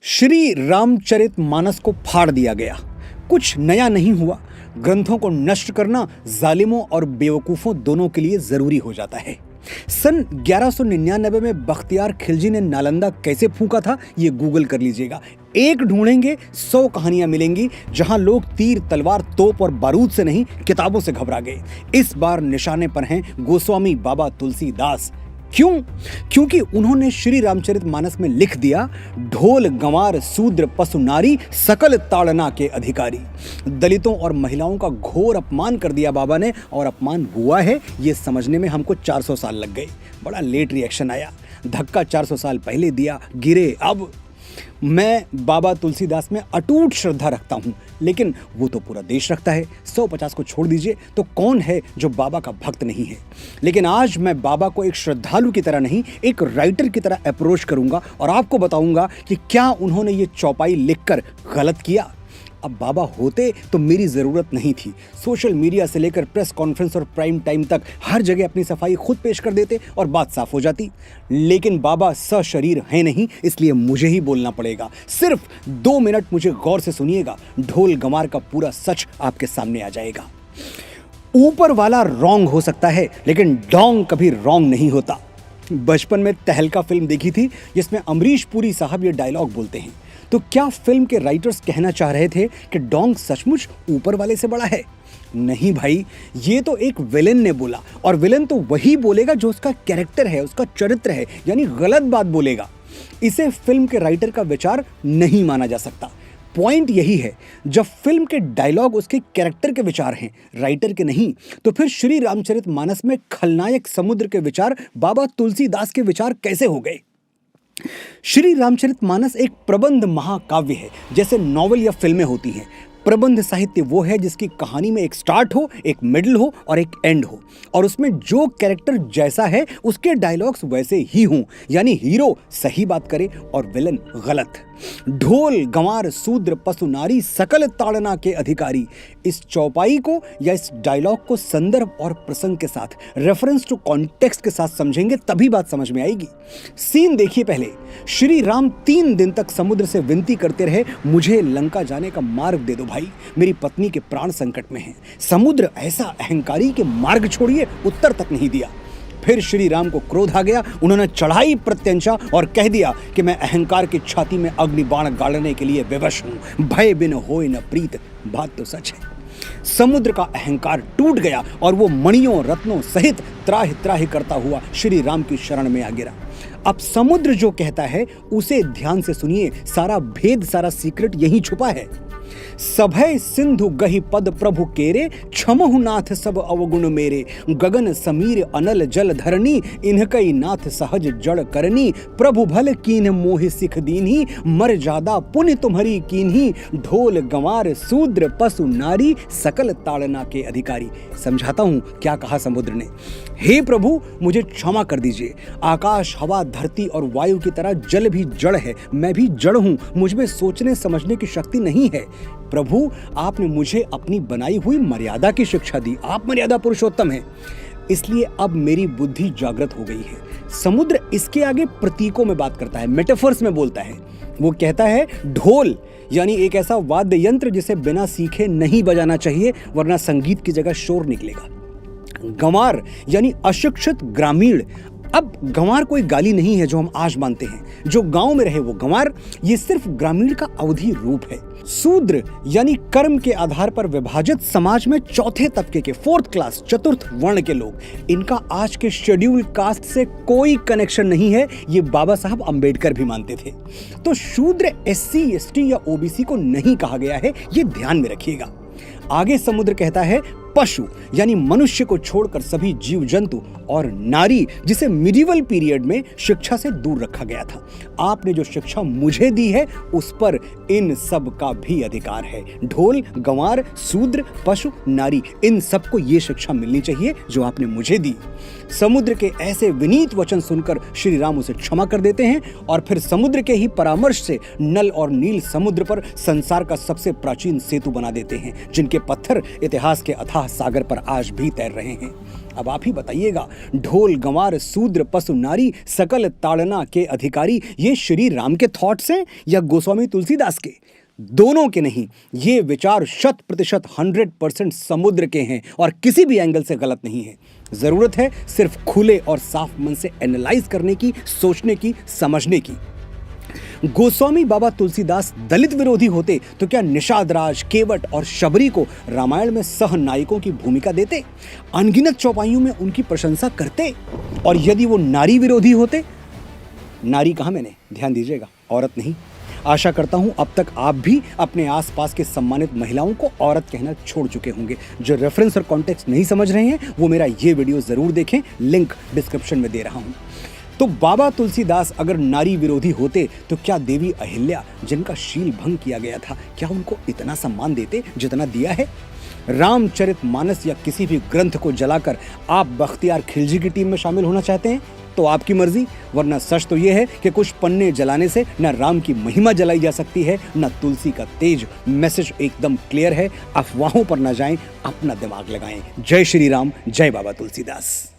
श्री रामचरितमानस को फाड़ दिया गया। कुछ नया नहीं हुआ। ग्रंथों को नष्ट करना जालिमों और बेवकूफों दोनों के लिए जरूरी हो जाता है। सन 1199 में बख्तियार खिलजी ने नालंदा कैसे फूंका था, ये गूगल कर लीजिएगा। एक ढूंढेंगे 100 कहानियां मिलेंगी जहां लोग तीर तलवार तोप और बारूद से नहीं किताबों से घबरा गए। इस बार निशाने पर हैं गोस्वामी बाबा तुलसीदास। क्यों? क्योंकि उन्होंने श्री रामचरितमानस में लिख दिया, ढोल गंवार शूद्र पशु नारी सकल ताड़ना के अधिकारी। दलितों और महिलाओं का घोर अपमान कर दिया बाबा ने, और अपमान हुआ है ये समझने में हमको 400 साल लग गए। बड़ा लेट रिएक्शन आया। धक्का 400 साल पहले दिया, गिरे अब। मैं बाबा तुलसीदास में अटूट श्रद्धा रखता हूं, लेकिन वो तो पूरा देश रखता है। 150 को छोड़ दीजिए तो कौन है जो बाबा का भक्त नहीं है। लेकिन आज मैं बाबा को एक श्रद्धालु की तरह नहीं, एक राइटर की तरह अप्रोच करूंगा और आपको बताऊंगा कि क्या उन्होंने ये चौपाई लिखकर गलत किया। अब बाबा होते तो मेरी ज़रूरत नहीं थी। सोशल मीडिया से लेकर प्रेस कॉन्फ्रेंस और प्राइम टाइम तक हर जगह अपनी सफाई खुद पेश कर देते और बात साफ हो जाती। लेकिन बाबा सशरीर हैं नहीं, इसलिए मुझे ही बोलना पड़ेगा। सिर्फ 2 मिनट मुझे गौर से सुनिएगा, ढोल गंवार का पूरा सच आपके सामने आ जाएगा। ऊपर वाला रॉन्ग हो सकता है, लेकिन डोंग कभी रॉन्ग नहीं होता। बचपन में तहलका फिल्म देखी थी जिसमें अमरीश पुरी साहब ये डायलॉग बोलते हैं। तो क्या फिल्म के राइटर्स कहना चाह रहे थे कि डोंग सचमुच ऊपर वाले से बड़ा है? नहीं भाई, ये तो एक विलेन ने बोला, और विलेन तो वही बोलेगा जो उसका कैरेक्टर है, उसका चरित्र है, यानी गलत बात बोलेगा। इसे फिल्म के राइटर का विचार नहीं माना जा सकता। पॉइंट यही है, जब फिल्म के डायलॉग उसके कैरेक्टर के विचार हैं, राइटर के नहीं, तो फिर श्री रामचरितमानस में खलनायक समुद्र के विचार बाबा तुलसीदास के विचार कैसे हो गए? श्री रामचरितमानस एक प्रबंध महाकाव्य है, जैसे नॉवेल या फिल्में होती हैं। प्रबंध साहित्य वो है जिसकी कहानी में एक स्टार्ट हो, एक मिडल हो और एक एंड हो, और उसमें जो कैरेक्टर जैसा है उसके डायलॉग्स वैसे ही हों, यानी हीरो सही बात करे और विलन गलत। ढोल गंवार शूद्र पशु नारी सकल ताड़ना के अधिकारी, इस चौपाई को या इस डायलॉग को संदर्भ और प्रसंग के साथ, रेफरेंस टू कॉन्टेक्स्ट के साथ समझेंगे तभी बात समझ में आएगी। सीन देखिए पहले। श्री राम 3 दिन तक समुद्र से विनती करते रहे, मुझे लंका जाने का मार्ग दे दो भाई, मेरी पत्नी के प्राण संकट में हैं। समुद्र ऐसा अहंकारी के मार्ग छोड़िए उत्तर तक नहीं दिया। फिर श्री राम को क्रोध आ गया, उन्होंने चढ़ाई प्रत्यंचा और कह दिया कि मैं अहंकार की छाती में अग्नि बाण गाड़ने के लिए विवश हूं, भय बिन होए न प्रीत। बात तो सच है। समुद्र का अहंकार टूट गया और वो मणियों रत्नों सहित त्राहि त्राहि करता हुआ श्री राम की शरण में आ गिरा। अब समुद्र जो कहता है उसे ध्यान से सुनिए, सारा भेद, सारा सीक्रेट यहीं छुपा है। सभय सिंधु गहि पद प्रभु केरे, क्षमहु नाथ सब अवगुण मेरे। गगन समीर अनल जल धरनी, इनकई नाथ सहज जड़ करनी। प्रभु भल कीन मोहि सिख दीन्ही, मर जादा पुण्य तुम्हारी कीन्ही। ढोल गंवार शूद्र पशु नारी सकल ताड़ना के अधिकारी। समझाता हूं क्या कहा समुद्र ने। हे प्रभु, मुझे क्षमा कर दीजिए। आकाश हवा धरती और वायु की तरह जल भी जड़ है, मैं भी जड़ हूं, मुझ में सोचने समझने की शक्ति नहीं है। प्रभु, आपने मुझे अपनी बनाई हुई मर्यादा की शिक्षा दी, आप मर्यादा पुरुषोत्तम हैं, इसलिए अब मेरी बुद्धि जागृत हो गई है। समुद्र इसके आगे प्रतीकों में बात करता है, मेटाफर्स में बोलता है। वो कहता है ढोल यानी एक ऐसा वाद्य यंत्र जिसे बिना सीखे नहीं बजाना चाहिए, वरना संगीत की जगह शोर निकलेगा। गंवार यानी अशिक्षित ग्रामीण। अब गंवार कोई गाली नहीं है जो हम आज मानते हैं, जो गांव में रहे वो गंवार, ये सिर्फ ग्रामीण का अवधि रूप है। शूद्र यानी कर्म के आधार पर विभाजित समाज में चौथे तबके के, 4th क्लास, चतुर्थ वर्ण के लोग। इनका आज के शेड्यूल कास्ट से कोई कनेक्शन नहीं है, ये बाबा साहब अंबेडकर भी मानते थे। तो शूद्र SC ST या OBC को नहीं कहा गया है, ये ध्यान में रखिएगा। आगे समुद्र कहता है पशु यानी मनुष्य को छोड़कर सभी जीव जंतु, और नारी जिसे मिडिवल पीरियड में शिक्षा से दूर रखा गया था। आपने जो शिक्षा मुझे दी है उस पर इन सब का भी अधिकार है। ढोल गंवार शूद्र पशु नारी, इन सबको ये शिक्षा मिलनी चाहिए जो आपने मुझे दी। समुद्र के ऐसे विनीत वचन सुनकर श्री राम उसे क्षमा कर देते हैं, और फिर समुद्र के ही परामर्श से नल और नील समुद्र पर संसार का सबसे प्राचीन सेतु बना देते हैं, जिनके पत्थर इतिहास के अथाह अथाह सागर पर आज भी तैर रहे हैं। अब आप ही बताइएगा, ढोल गंवार शूद्र पशु नारी सकल ताड़ना के अधिकारी, ये श्री राम के थॉट्स हैं या गोस्वामी तुलसीदास के? दोनों के नहीं, ये विचार 100% 100% समुद्र के हैं और किसी भी एंगल से गलत नहीं है। जरूरत है सिर्फ खुले और साफ मन से एनालाइज करने की, सोचने की, समझने की। गोस्वामी बाबा तुलसीदास दलित विरोधी होते तो क्या निषाद राज, केवट और शबरी को रामायण में सह नायकों की भूमिका देते, अनगिनत चौपाइयों में उनकी प्रशंसा करते? और यदि वो नारी विरोधी होते, नारी कहा मैंने, ध्यान दीजिएगा, औरत नहीं। आशा करता हूं अब तक आप भी अपने आसपास के सम्मानित महिलाओं को औरत कहना छोड़ चुके होंगे। जो रेफरेंस और कॉन्टेक्स्ट नहीं समझ रहे हैं वो मेरा ये वीडियो जरूर देखें, लिंक डिस्क्रिप्शन में दे रहा हूं। तो बाबा तुलसीदास अगर नारी विरोधी होते तो क्या देवी अहिल्या, जिनका शील भंग किया गया था, क्या उनको इतना सम्मान देते जितना दिया है? रामचरितमानस या किसी भी ग्रंथ को जलाकर आप बख्तियार खिलजी की टीम में शामिल होना चाहते हैं तो आपकी मर्जी, वरना सच तो यह है कि कुछ पन्ने जलाने से न राम की महिमा जलाई जा सकती है न तुलसी का तेज। मैसेज एकदम क्लियर है, अफवाहों पर न जाएं, अपना दिमाग लगाएं। जय श्री राम, जय बाबा तुलसीदास।